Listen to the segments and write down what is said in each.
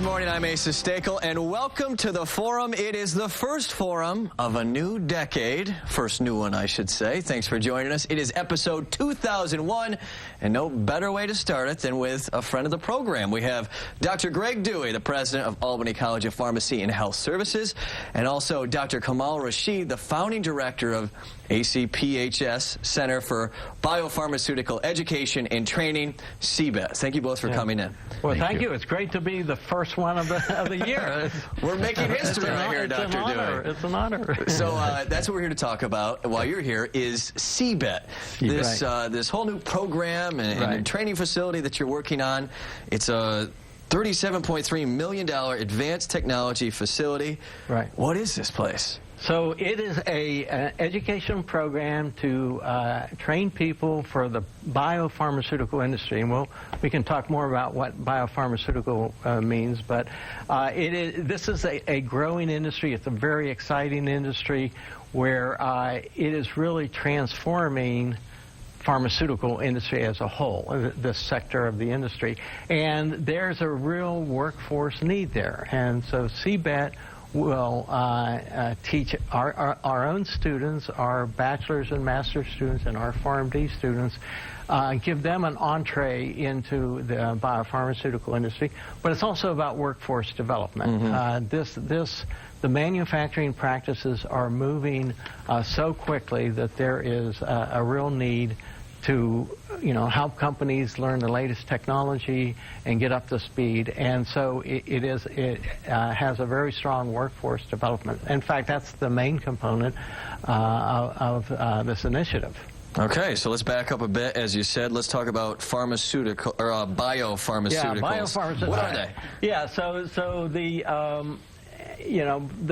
Good morning, I'm Asa Stackel, and welcome to the forum. It is the first forum of a new decade. First new one, I should say. Thanks for joining us. It is episode 2001, and no better way to start it than with a friend of the program. We have Dr. Greg Dewey, the president of Albany College of Pharmacy and Health Services, and also Dr. Kamal Rashid, the founding director of ACPHS, Center for Biopharmaceutical Education and Training, CBET. Thank you both for coming in. Well, thank you. It's great to be the first one of the year. We're making history right here, Dr. Dewey. It's an honor. So that's what we're here to talk about while you're here is CBET. This whole new program and training facility that you're working on. It's a $37.3 million advanced technology facility. Right. What is this place? So it is an educational program to train people for the biopharmaceutical industry. And we can talk more about what biopharmaceutical means, but this is a growing industry. It's a very exciting industry where it is really transforming pharmaceutical industry as a whole, this sector of the industry. And there's a real workforce need there. And so CBET will teach our own students, our bachelor's and master's students, and our PharmD students, give them an entree into the biopharmaceutical industry. But it's also about workforce development. The manufacturing practices are moving so quickly that there is a real need to help companies learn the latest technology and get up to speed. And so it has a very strong workforce development. In fact, that's the main component of this initiative. Okay, so let's back up a bit. As you said, let's talk about pharmaceutical or biopharmaceuticals. Yeah, biopharmaceuticals. What are they? Yeah, so the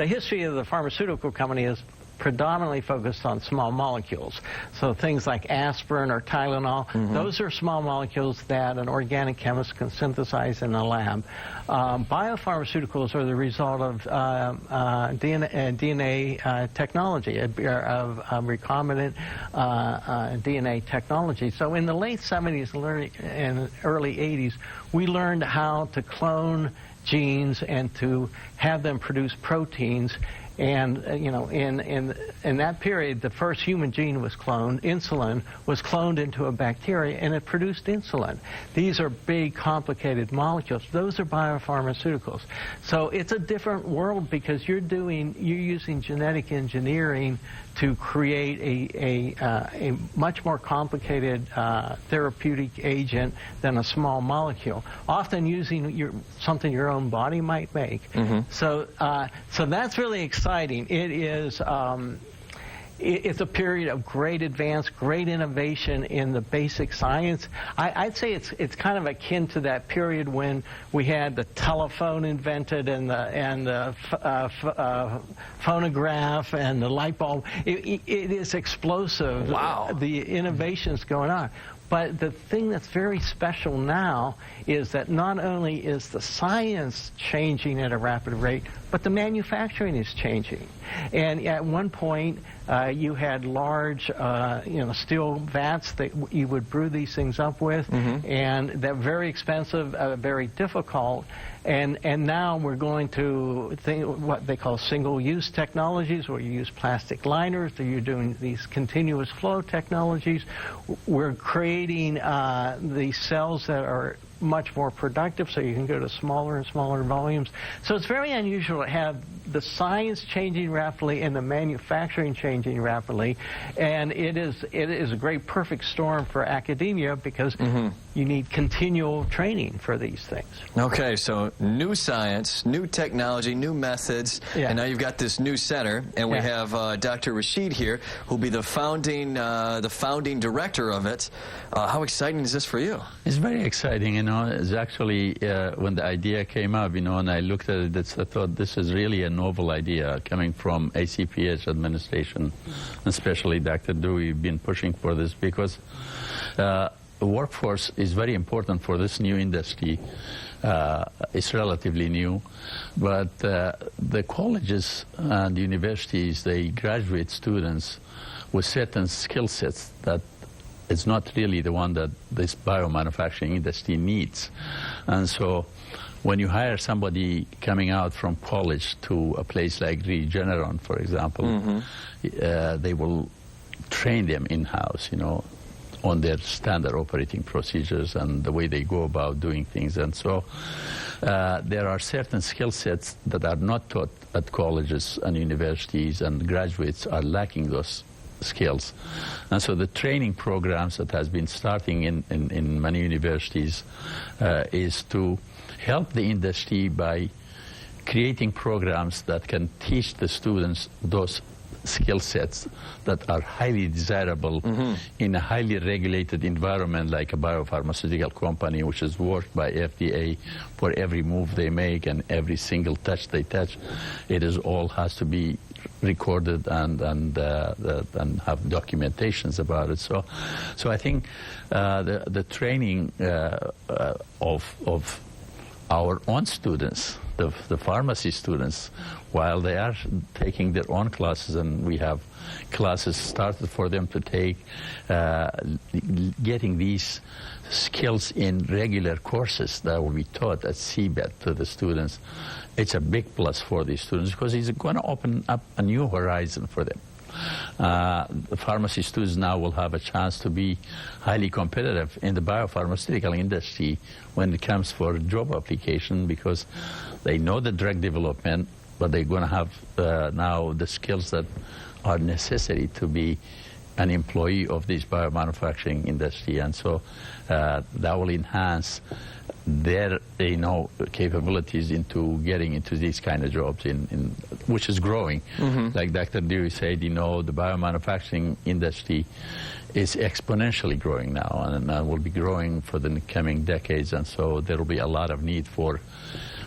history of the pharmaceutical company is predominantly focused on small molecules. So things like aspirin or Tylenol, those are small molecules that an organic chemist can synthesize in a lab. Biopharmaceuticals are the result of DNA technology, of recombinant DNA technology. So in the late 70s and early 80s, we learned how to clone genes and to have them produce proteins. And in that period, the first human gene was cloned. Insulin was cloned into a bacteria, and it produced insulin. These are big, complicated molecules. Those are biopharmaceuticals. So it's a different world because you're using genetic engineering to create a much more complicated therapeutic agent than a small molecule, often using something your own body might make. So that's really exciting. It is it's a period of great advance, great innovation in the basic science. I'd say it's kind of akin to that period when we had the telephone invented and the phonograph and the light bulb. It is explosive. Wow. The innovations going on. But the thing that's very special now is that not only is the science changing at a rapid rate, but the manufacturing is changing. And at one point, you had large, steel vats that you would brew these things up with, and they're very expensive, very difficult. And now we're going to what they call single-use technologies, where you use plastic liners, or you're doing these continuous flow technologies. We're creating these cells that are much more productive, so you can go to smaller and smaller volumes. So it's very unusual to have the science changing rapidly and the manufacturing changing rapidly, and it is a great perfect storm for academia because you need continual training for these things. Okay, so new science, new technology, new methods, and now you've got this new center, and we have Dr. Rashid here, who'll be the founding director of it. How exciting is this for you? It's very exciting, It's actually when the idea came up, and I looked at it, I thought this is really a novel idea coming from ACPHS administration, especially Dr. Dewey, been pushing for this because the workforce is very important for this new industry. It's relatively new, but the colleges and universities, they graduate students with certain skill sets that it's not really the one that this biomanufacturing industry needs. And so when you hire somebody coming out from college to a place like Regeneron, for example, they will train them in-house, you know, on their standard operating procedures and the way they go about doing things. And so there are certain skill sets that are not taught at colleges and universities, and graduates are lacking those skills. And so the training programs that has been starting in many universities is to help the industry by creating programs that can teach the students those skill sets that are highly desirable in a highly regulated environment like a biopharmaceutical company, which is worked by FDA for every move they make and every single touch they touch. It is all has to be recorded and have documentations about it. So I think the training of our own students, the pharmacy students, while they are taking their own classes, and we have classes started for them to take, getting these skills in regular courses that will be taught at CBET to the students, it's a big plus for these students because it's going to open up a new horizon for them. The pharmacy students now will have a chance to be highly competitive in the biopharmaceutical industry when it comes for job application, because they know the drug development, but they're going to have now the skills that are necessary to be an employee of this biomanufacturing industry. And so that will enhance their capabilities into getting into these kind of jobs, which is growing. Like Dr. Dewey said, the biomanufacturing industry is exponentially growing now, and will be growing for the coming decades. And so there will be a lot of need for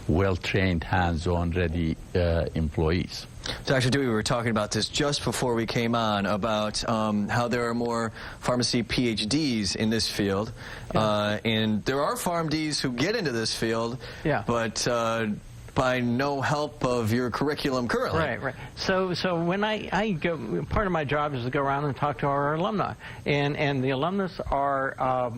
well-trained, hands-on, ready employees. Dr. Dewey, we were talking about this just before we came on, about how there are more pharmacy Ph.D.s in this field. And there are PharmDs who get into this field, but by no help of your curriculum currently. Right. So when I go, part of my job is to go around and talk to our alumni. And the alumnus are,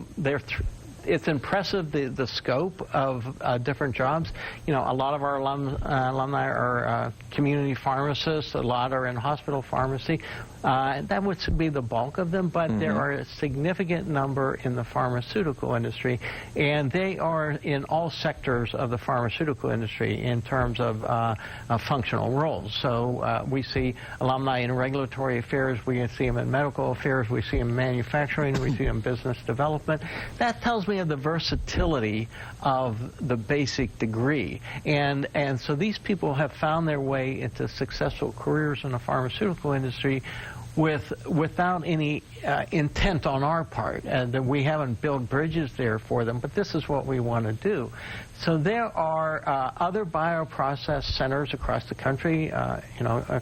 it's impressive the scope of different jobs. A lot of our alumni are community pharmacists. A lot are in hospital pharmacy. That would be the bulk of them, but there are a significant number in the pharmaceutical industry, and they are in all sectors of the pharmaceutical industry in terms of functional roles. So we see alumni in regulatory affairs, we see them in medical affairs, we see them in manufacturing, we see them in business development. That tells me of the versatility of the basic degree. And so these people have found their way into successful careers in the pharmaceutical industry without any intent on our part. That we haven't built bridges there for them, but this is what we want to do. So there are other bioprocess centers across the country.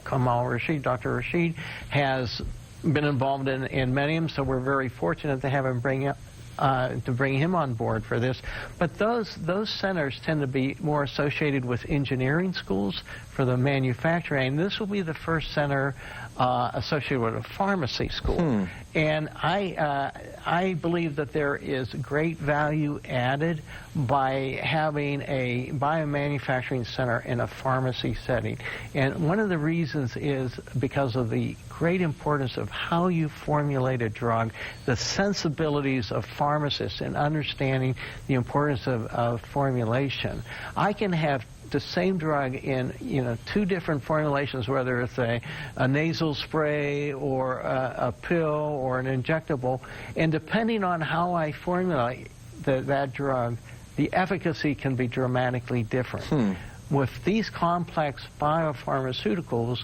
Kamal Rashid, Dr. Rashid, has been involved in many of them, so we're very fortunate to have him bring him on board for this. But those centers tend to be more associated with engineering schools for the manufacturing. This will be the first center associated with a pharmacy school. And I believe that there is great value added by having a biomanufacturing center in a pharmacy setting. And one of the reasons is because of the great importance of how you formulate a drug, the sensibilities of pharmacists in understanding the importance of formulation. I can have the same drug in two different formulations, whether it's a nasal spray or a pill or an injectable, and depending on how I formulate that drug, the efficacy can be dramatically different. With these complex biopharmaceuticals,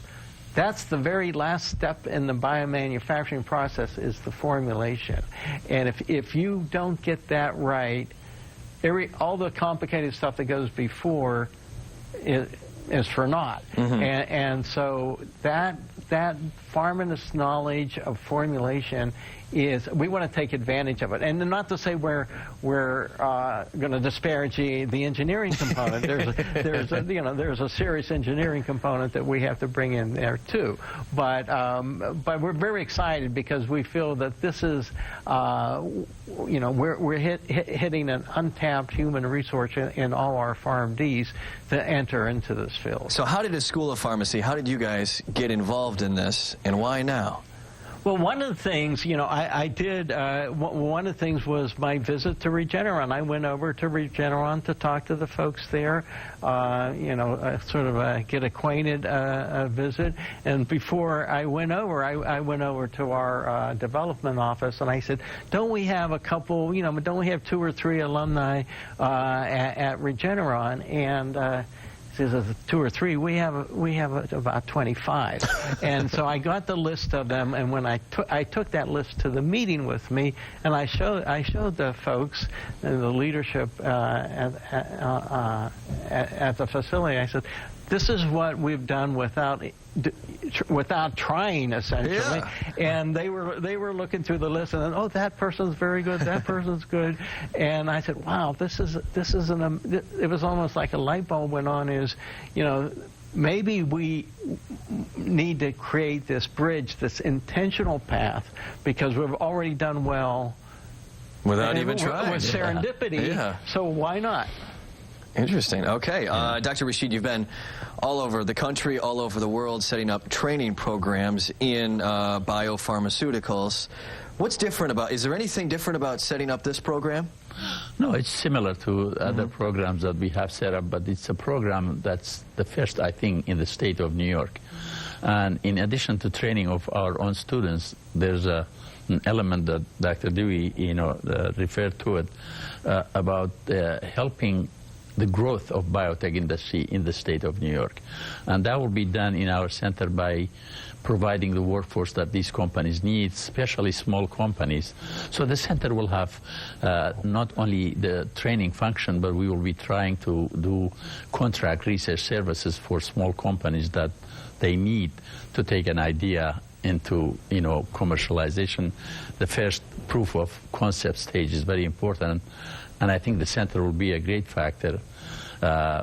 that's the very last step in the biomanufacturing process, is the formulation. And if you don't get that right, all the complicated stuff that goes before is for naught. And so that pharmacist knowledge of formulation is we want to take advantage of it. And not to say we're going to disparage the engineering component. There's a serious engineering component that we have to bring in there too. But we're very excited because we feel that this is, we're hitting an untapped human resource in all our PharmDs to enter into this field. So how did the School of Pharmacy, how did you guys get involved in this, and why now? Well, one of the things, I did, one of the things was my visit to Regeneron. I went over to Regeneron to talk to the folks there, sort of get acquainted visit. And before I went over, I went over to our development office, and I said, don't we have a couple, don't we have 2 or 3 alumni at Regeneron? And says 2 or 3. We have about 25, and so I got the list of them. And when I took that list to the meeting with me, and I showed the folks and the leadership at the facility. I said, this is what we've done without trying, essentially. Yeah. And they were looking through the list, and then, oh, that person's very good, that person's good. And I said, wow, it was almost like a light bulb went on. Maybe we need to create this bridge, this intentional path, because we've already done well without even trying. With serendipity. Yeah. So why not? Interesting. Okay. Dr. Rashid, you've been all over the country, all over the world, setting up training programs in biopharmaceuticals. What's different is there anything different about setting up this program? No, it's similar to other programs that we have set up, but it's a program that's the first, I think, in the state of New York. And in addition to training of our own students, there's an element that Dr. Dewey, referred to it, about helping the growth of biotech industry in the state of New York. And that will be done in our center by providing the workforce that these companies need, especially small companies. So the center will have not only the training function, but we will be trying to do contract research services for small companies that they need to take an idea into commercialization. The first proof of concept stage is very important, and I think the center will be a great factor.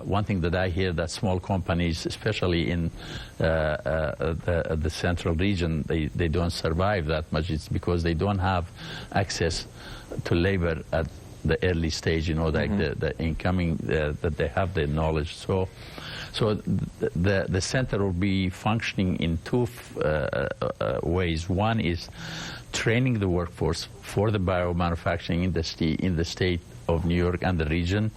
One thing that I hear that small companies, especially in the central region, they don't survive that much. It's because they don't have access to labor at the early stage, like the incoming, that they have the knowledge. So the center will be functioning in 2 ways. One is training the workforce for the biomanufacturing industry in the state of New York and the region,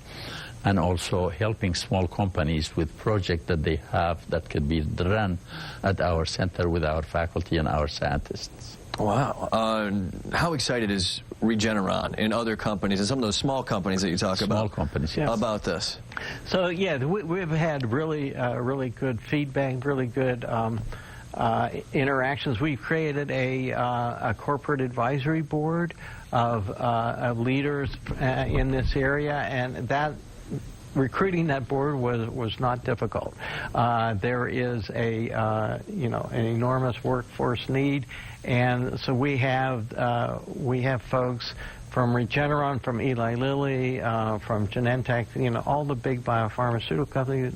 and also helping small companies with projects that they have that could be run at our center with our faculty and our scientists. Wow. How excited is Regeneron and other companies and some of those small companies that you talk about? Small companies, yes. About this? So, yeah, we've had really good feedback, really good interactions. We've created a corporate advisory board of leaders in this area, and recruiting that board was not difficult. There is an enormous workforce need, and so we have folks from Regeneron, from Eli Lilly, from Genentech, all the big biopharmaceutical companies.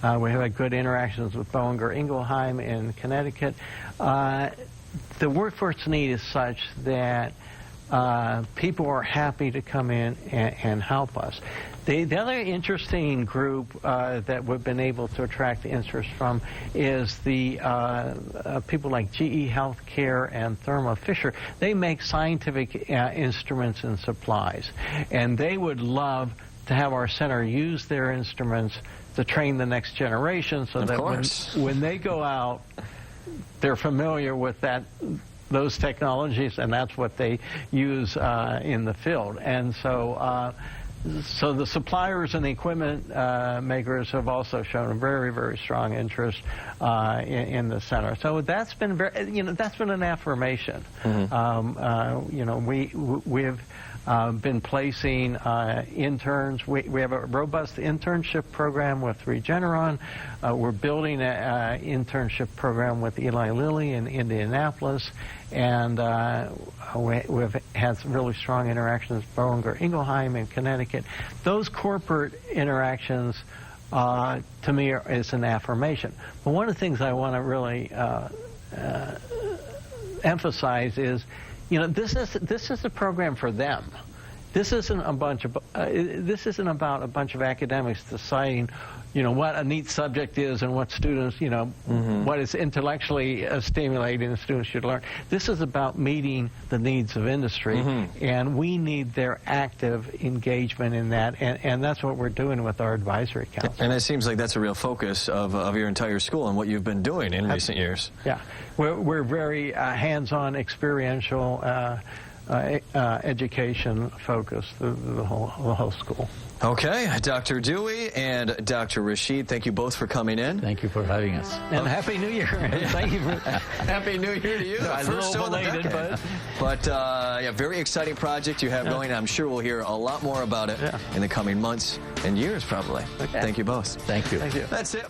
We have had good interactions with Boehringer Ingelheim in Connecticut. The workforce need is such that people are happy to come in and help us. The other interesting group that we've been able to attract interest from is the people like GE Healthcare and Thermo Fisher. They make scientific instruments and supplies, and they would love to have our center use their instruments to train the next generation, so that when they go out, they're familiar with those technologies, and that's what they use in the field. And so the suppliers and the equipment makers have also shown a very, very strong interest in the center. So that's been that's been an affirmation. We've been placing interns. We have a robust internship program with Regeneron. We're building an internship program with Eli Lilly in Indianapolis, and we've had some really strong interactions with Boehringer Ingelheim in Connecticut. Those corporate interactions, to me, is an affirmation. But one of the things I want to really emphasize is, this is a program for them. This isn't this isn't about a bunch of academics deciding, what a neat subject is and what students, what is intellectually stimulating the students should learn. This is about meeting the needs of industry, and we need their active engagement in that, and that's what we're doing with our advisory council. And it seems like that's a real focus of your entire school and what you've been doing in recent years. Yeah, we're very hands-on, experiential, education focused, the whole school. Okay, Dr. Dewey and Dr. Rashid, thank you both for coming in. Thank you for having us. And Happy New Year. Thank you. Happy New Year to you. No, First show of the belated, decade. But yeah, very exciting project you have going. I'm sure we'll hear a lot more about it in the coming months and years, probably. Okay. Thank you both. Thank you. Thank you. That's it.